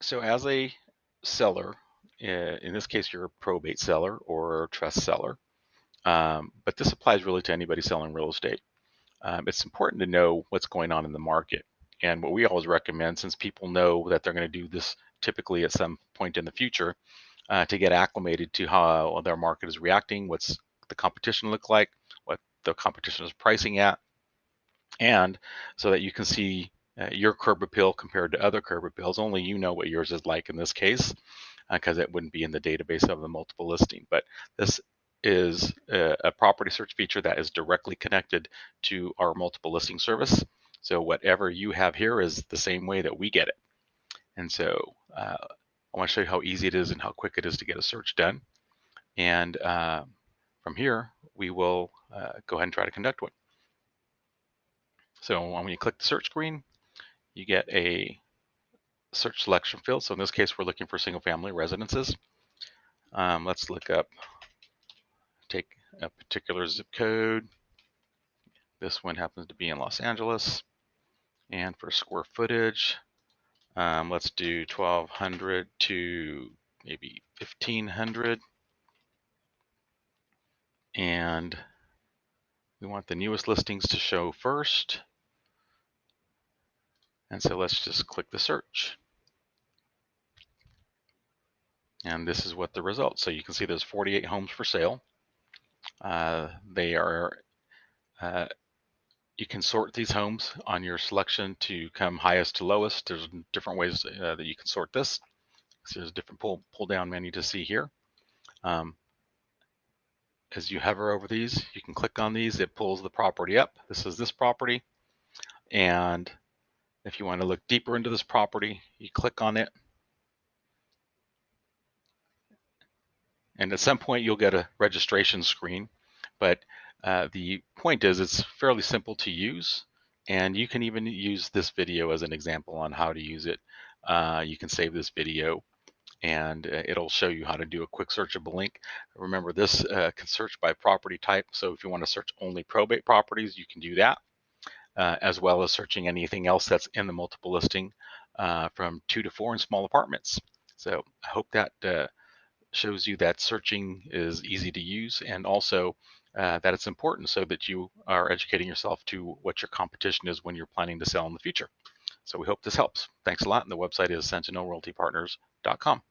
So as a seller, in this case, you're a probate seller or a trust seller, but this applies really to anybody selling real estate. It's important to know what's going on in the market. And what we always recommend, since people know that they're going to do this typically at some point in the future, to get acclimated to how their market is reacting, what's the competition look like, what the competition is pricing at, and so that you can see your curb appeal compared to other curb appeals. Only you know what yours is like in this case, because it wouldn't be in the database of the multiple listing. But this is a property search feature that is directly connected to our multiple listing service. So whatever you have here is the same way that we get it. And so I want to show you how easy it is and how quick it is to get a search done. And from here, we will go ahead and try to conduct one. So when you click the search screen, you get a search selection field. So in this case, we're looking for single family residences. Let's look up, take a particular zip code. This one happens to be in Los Angeles. And for square footage, let's do 1,200 to maybe 1,500. And we want the newest listings to show first. And so let's just click the search. And this is what the results. So you can see there's 48 homes for sale. They are, you can sort these homes on your selection to come highest to lowest. There's different ways that you can sort this. So there's a different pull down menu to see here. As you hover over these, you can click on these, it pulls the property up. This is this property. And if you want to look deeper into this property, you click on it. And at some point you'll get a registration screen, but the point is it's fairly simple to use, and you can even use this video as an example on how to use it. You can save this video and it'll show you how to do a quick searchable link. Remember, this can search by property type, so if you want to search only probate properties, you can do that, as well as searching anything else that's in the multiple listing, from 2 to 4 in small apartments. So I hope that shows you that searching is easy to use, and also that it's important so that you are educating yourself to what your competition is when you're planning to sell in the future. So we hope this helps. Thanks a lot. And the website is sentinelrealtypartners.com.